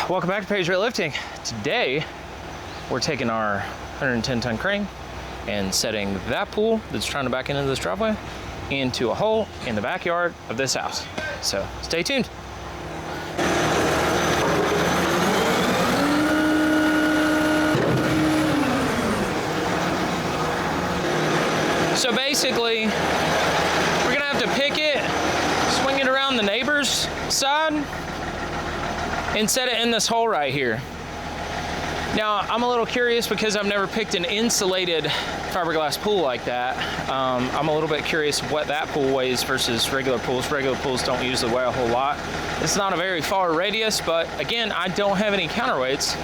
Welcome back to Page Rate Lifting. Today, we're taking our 110-ton crane and setting that pool that's trying to back into this driveway into a hole in the backyard of this house. So stay tuned. So basically, we're gonna have to pick it, swing it around the neighbor's side, and set it in this hole right here. Now, I'm a little curious because I've never picked an insulated fiberglass pool like that. I'm a little bit curious what that pool weighs versus regular pools. Regular pools don't usually weigh a whole lot. It's not a very far radius, but again, I don't have any counterweights.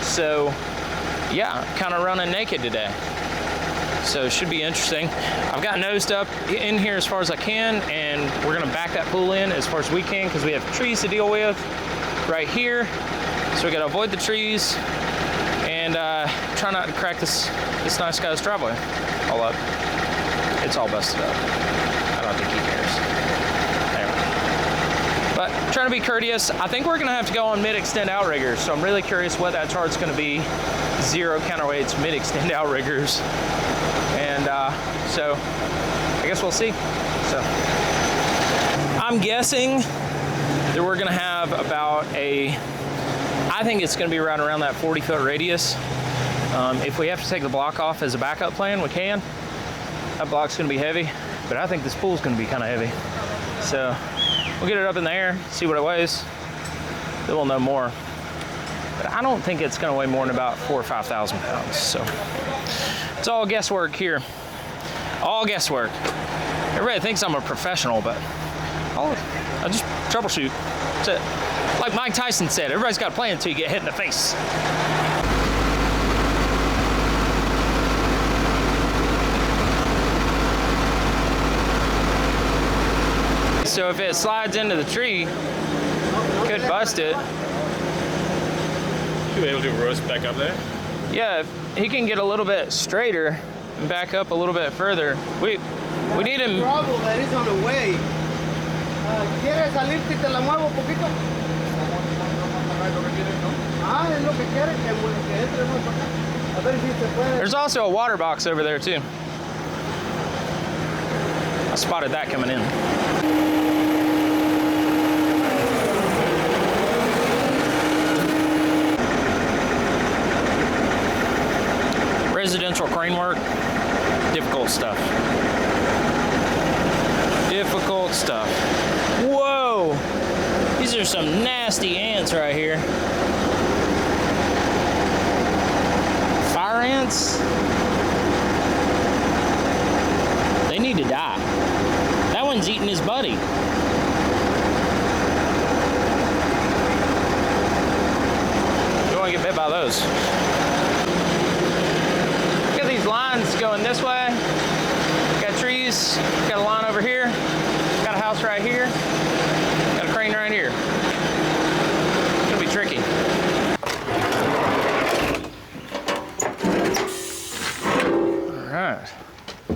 So yeah, kind of running naked today. So it should be interesting. I've got nosed up in here as far as I can, and we're gonna back that pool in as far as we can because we have trees to deal with right here. So we gotta avoid the trees and try not to crack this nice guy's driveway all up. It's all busted up. I don't think he cares. Anyway. But trying to be courteous, I think we're gonna have to go on mid-extend outriggers. So I'm really curious what that chart's gonna be. 0 counterweights, mid-extend outriggers. And so I guess we'll see. So I'm guessing that we're gonna have about I think it's gonna be right around that 40-foot radius. If we have to take the block off as a backup plan, we can. That block's gonna be heavy, but I think this pool's gonna be kind of heavy. So we'll get it up in the air, see what it weighs. Then we'll know more. But I don't think it's gonna weigh more than about 4,000 or 5,000 pounds. So it's all guesswork here. All guesswork. Everybody thinks I'm a professional, but I just troubleshoot. That's it. Like Mike Tyson said, everybody's got a plan until you get hit in the face. So if it slides into the tree, could bust it. Should be able to roast back up there? Yeah, if he can get a little bit straighter and back up a little bit further. We need him. The problem that is on the way. ¿Quieres salir si te la muevo un poquito? Ah, es lo que quiere, que entre más para acá. A ver si se puede. There's also a water box over there too. I spotted that coming in. Residential crane work, difficult stuff. Difficult stuff. Whoa! These are some nasty ants right here. Fire ants? They need to die. That one's eating his buddy. You don't want to get bit by those. These lines going this way. Got trees, got a line over here, got a house right here, got a crane right here. It's gonna be tricky. All right.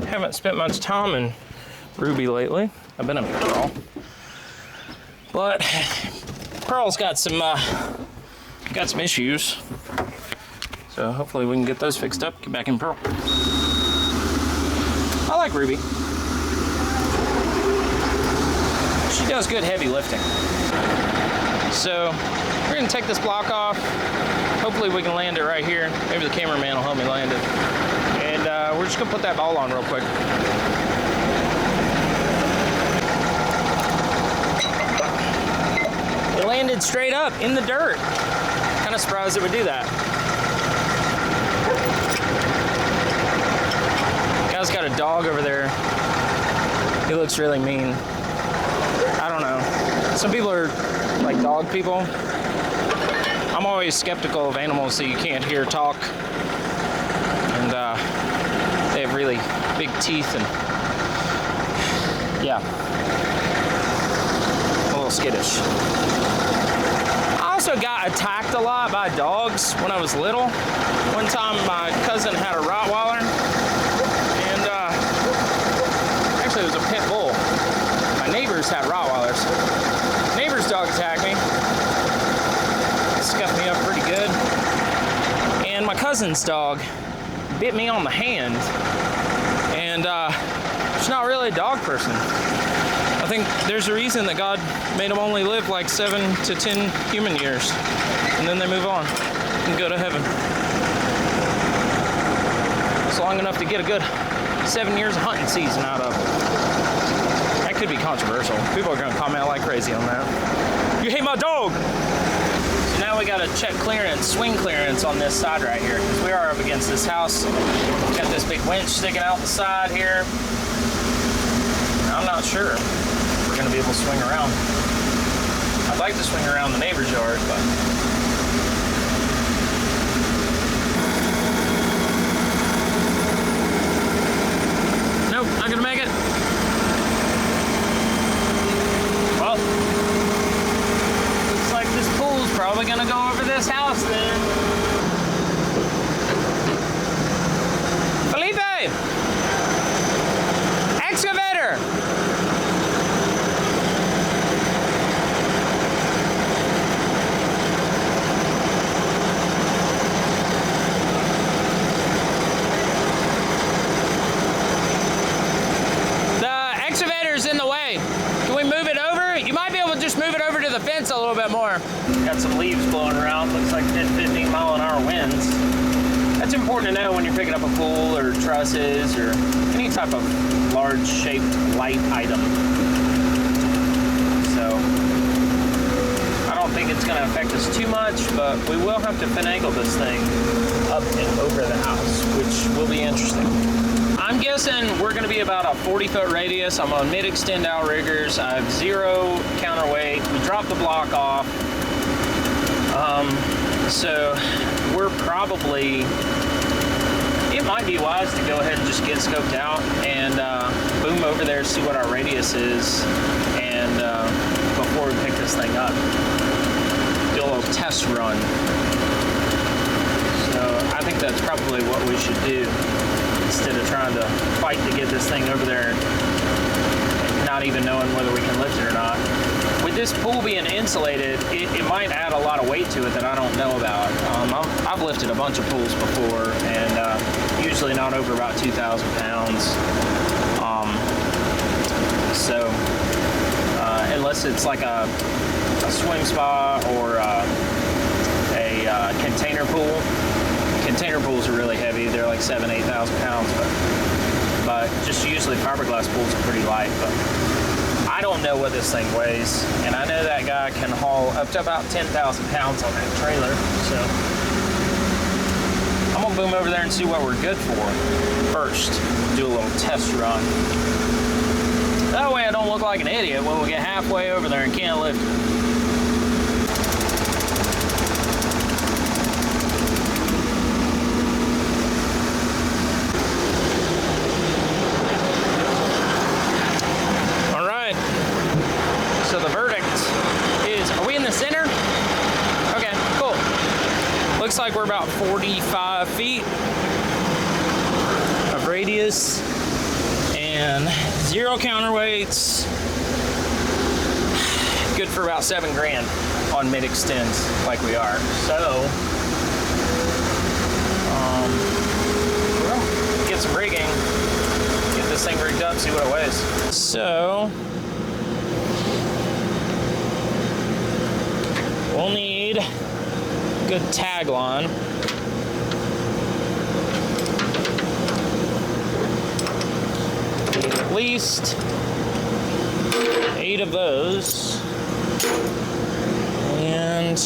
Haven't spent much time in Ruby lately. I've been in Pearl, but Pearl's got some issues. So hopefully we can get those fixed up, get back in Pearl. I like Ruby. She does good heavy lifting. So we're gonna take this block off. Hopefully we can land it right here. Maybe the cameraman will help me land it. And we're just gonna put that ball on real quick. It landed straight up in the dirt. Kind of surprised it would do that. Guy's got a dog over there. He looks really mean. I don't know. Some people are like dog people. I'm always skeptical of animals that you can't hear talk. And they have really big teeth and yeah. A little skittish. I also got attacked a lot by dogs when I was little. One time my cousin had a Rottweiler. Actually, it was a pit bull. My neighbors had Rottweilers. Neighbor's dog attacked me. cousin's dog bit me on the hand, and she's not really a dog person. I think there's a reason that God made them only live like 7 to 10 human years, and then they move on and go to heaven. It's long enough to get a good 7 years of hunting season out of. That could be controversial. People are going to comment like crazy on that. You hate my dog! So now we got to check clearance, swing clearance on this side right here, because we are up against this house. Got this big winch sticking out the side here. I'm not sure if we're going to be able to swing around. I'd like to swing around the neighbor's yard, but nope, not going to make it. Well, looks like this pool's probably going to go over this house then. Felipe! Excavator! The fence a little bit more. Got some leaves blowing around. Looks like 15 mile-an-hour winds. That's important to know when you're picking up a pool or trusses or any type of large shaped light item. So I don't think it's going to affect us too much, but we will have to finagle this thing up and over the house, which will be interesting. I'm guessing we're going to be about a 40-foot radius. I'm on mid-extend outriggers. I have 0 counterweight. We dropped the block off. So we're probably, it might be wise to go ahead and just get scoped out and boom over there, see what our radius is, and before we pick this thing up, do a little test run. So I think that's probably what we should do, instead of trying to fight to get this thing over there, not even knowing whether we can lift it or not. With this pool being insulated, it might add a lot of weight to it that I don't know about. I've lifted a bunch of pools before, and usually not over about 2,000 pounds. So unless it's like a swim spa or a container pool. Container pools are really heavy. They're like 7,000 to 8,000 pounds, but just usually fiberglass pools are pretty light. But I don't know what this thing weighs, and I know that guy can haul up to about 10,000 pounds on that trailer. So I'm gonna boom over there and see what we're good for first. Do a little test run. That way I don't look like an idiot when we get halfway over there and can't lift it. So the verdict is, are we in the center? Okay, cool. Looks like we're about 45 feet of radius and 0 counterweights. Good for about 7 grand on mid-extends like we are. So, we'll get some rigging, get this thing rigged up, see what it weighs. So, we'll need a good tag line. Need at least 8 of those. And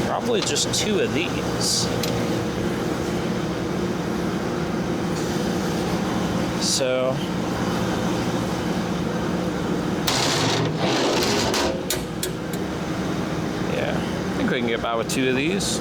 probably just 2 of these. So we can get by with 2 of these.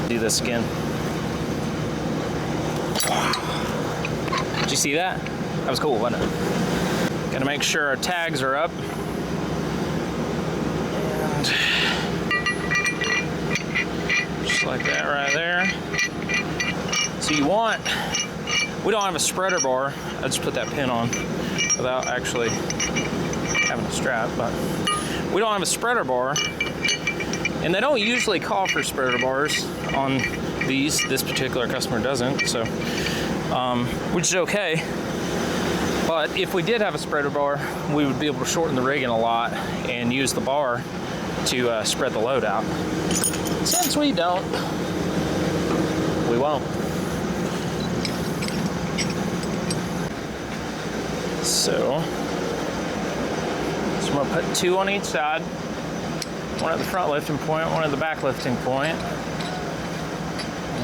Do this again. Did you see that? That was cool, wasn't it? Gotta make sure our tags are up. And just like that right there. So you want, we don't have a spreader bar. I just put that pin on without actually having having a strap, but we don't have a spreader bar. And they don't usually call for spreader bars on these. This particular customer doesn't, so which is okay. But if we did have a spreader bar, we would be able to shorten the rigging a lot and use the bar to spread the load out. Since we don't, we won't. So I'm gonna put 2 on each side. One at the front lifting point, one at the back lifting point.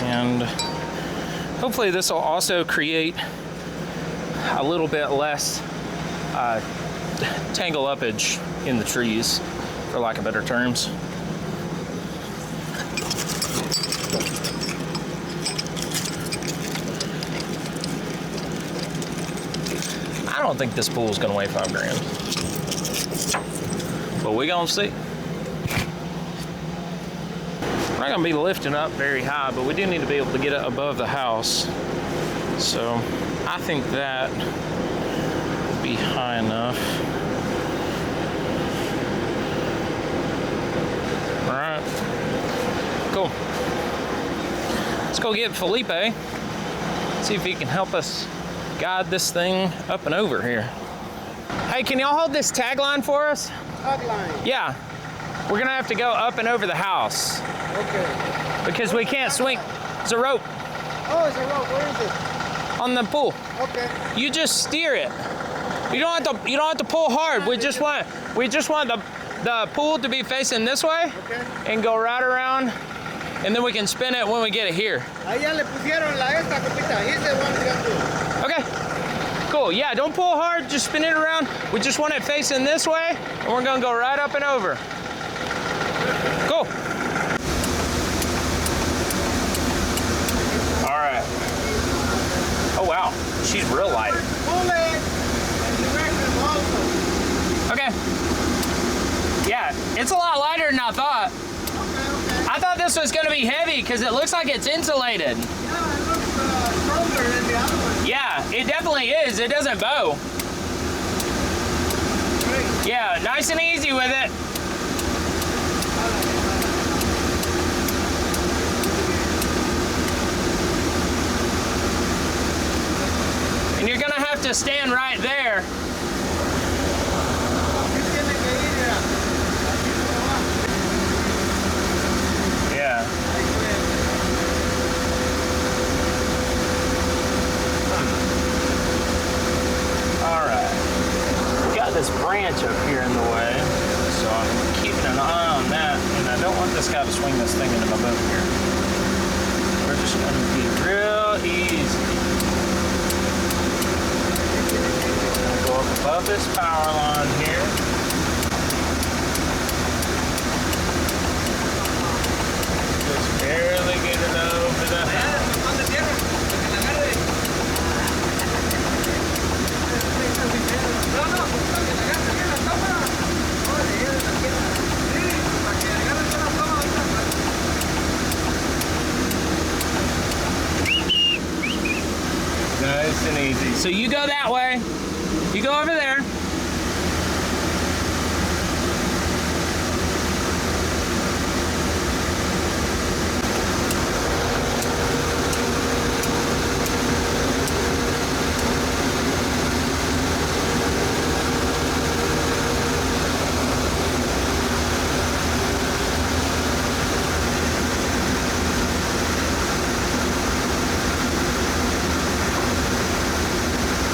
And hopefully this will also create a little bit less tangle uppage in the trees, for lack of better terms. I don't think this pool is gonna weigh 5 grams, but we're gonna see. We're not gonna be lifting up very high, but we do need to be able to get it above the house. So I think that would be high enough. All right, cool. Let's go get Felipe, see if he can help us guide this thing up and over here. Hey, can y'all hold this tagline for us? Tagline. Yeah. We're gonna have to go up and over the house. Okay. Because we can't swing. It's a rope. Oh, it's a rope. Where is it? On the pool. Okay. You just steer it. You don't have to pull hard. We just want the pool to be facing this way. Okay. And go right around, and then we can spin it when we get it here. Allá le pusieron la esta copita. He's the one who got to. Okay. Cool. Yeah, don't pull hard, just spin it around. We just want it facing this way, and we're gonna go right up and over. Cool. All right. Oh wow, she's real light. Pull it and direct them also. Okay. Yeah, it's a lot lighter than I thought. Okay. I thought this was gonna be heavy because it looks like it's insulated. Yeah, it looks stronger than the other one. Yeah, it definitely is. It doesn't bow. Great. Yeah, nice and easy with it. And you're gonna have to stand right there. Yeah. All right. We got this branch up here in the way, so I'm keeping an eye on that, and I don't want this guy to swing this thing into my boat here. We're just gonna be real easy. Go up above this power line here. Just barely get it over the house. Nice and easy. So you go that way. You go over there.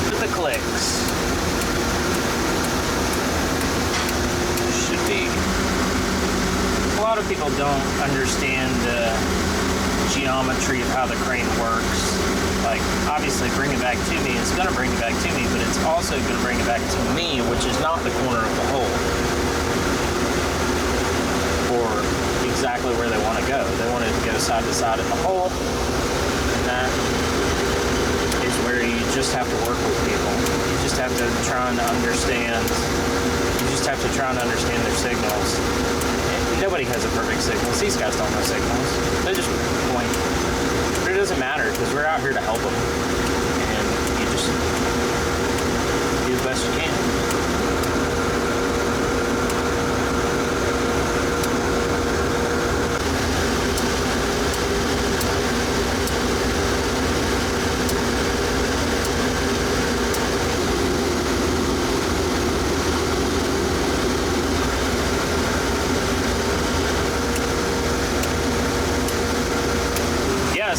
With the clicks. A lot of people don't understand the geometry of how the crane works. Like, obviously, bring it back to me. It's going to bring it back to me, but it's also going to bring it back to me, which is not the corner of the hole, or exactly where they want to go. They want it to go side to side in the hole, and that is where you just have to work with people. You just have to try and understand. You just have to try and understand their signals. Nobody has a perfect signal. These guys don't know signals. They just point. But it doesn't matter because we're out here to help them. And you just do the best you can.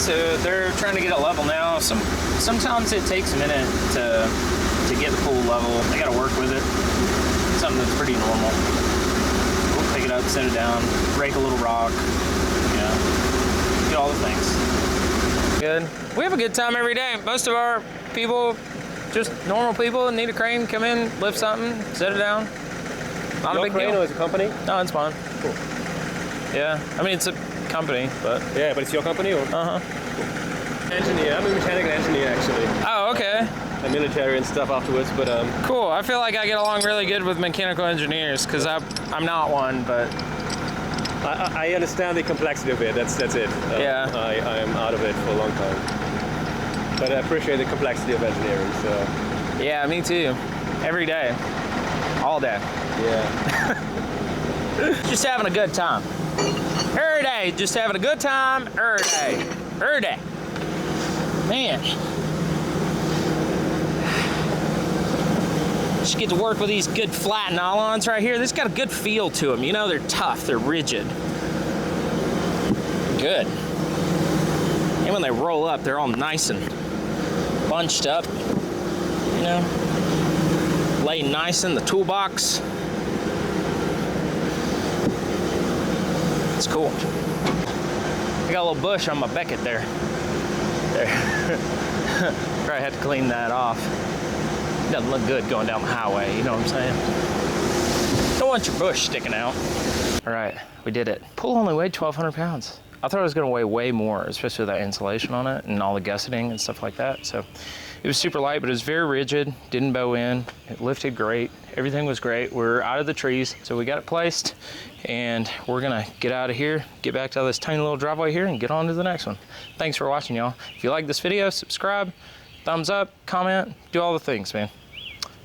so they're trying to get it level now. Sometimes it takes a minute to get the pool level. They got to work with it. Something that's pretty normal. We'll pick it up, set it down, rake a little rock, get all the things. Good. We have a good time every day. Most of our people, just normal people that need a crane, come in, lift something, set it down. Not a big crane deal. or is it a company? No, it's fine. Cool. Yeah, I mean, it's a company, but... Yeah, but it's your company or? Uh-huh. Engineer. I'm a mechanical engineer, actually. Oh, okay. And military and stuff afterwards, but Cool. I feel like I get along really good with mechanical engineers because I'm not one, but... I understand the complexity of it. That's it. Yeah. I am out of it for a long time. But I appreciate the complexity of engineering, so... Yeah, me too. Every day. All day. Yeah. Just having a good time. Every day, just having a good time. Every day. Every day. Man. Just get to work with these good flat nylons right here. This got a good feel to them. You know, they're tough. They're rigid. Good. And when they roll up, they're all nice and bunched up. You know, lay nice in the toolbox. It's cool. I got a little bush on my Beckett there. Probably had to clean that off. Doesn't look good going down the highway, you know what I'm saying? Don't want your bush sticking out. All right, we did it. Pool only weighed 1,200 pounds. I thought it was gonna weigh way more, especially with that insulation on it and all the gusseting and stuff like that. So it was super light, but it was very rigid, didn't bow in. It lifted great, everything was great. We're out of the trees, so we got it placed and we're gonna get out of here, get back to this tiny little driveway here and get on to the next one. Thanks for watching, y'all. If you like this video, subscribe, thumbs up, comment, do all the things, man.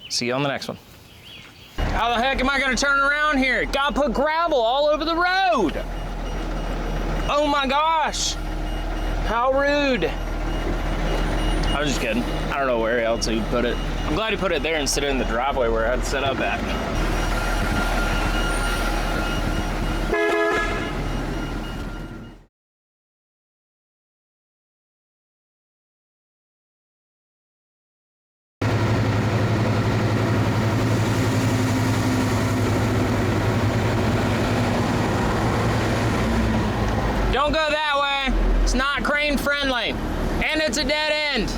See you on the next one. How the heck am I gonna turn around here? Gotta put gravel all over the road. Oh my gosh. How rude. I was just kidding. I don't know where else he'd put it. I'm glad he put it there instead of in the driveway where I had set up at. Don't go that way. It's not crane friendly. And it's a dead end.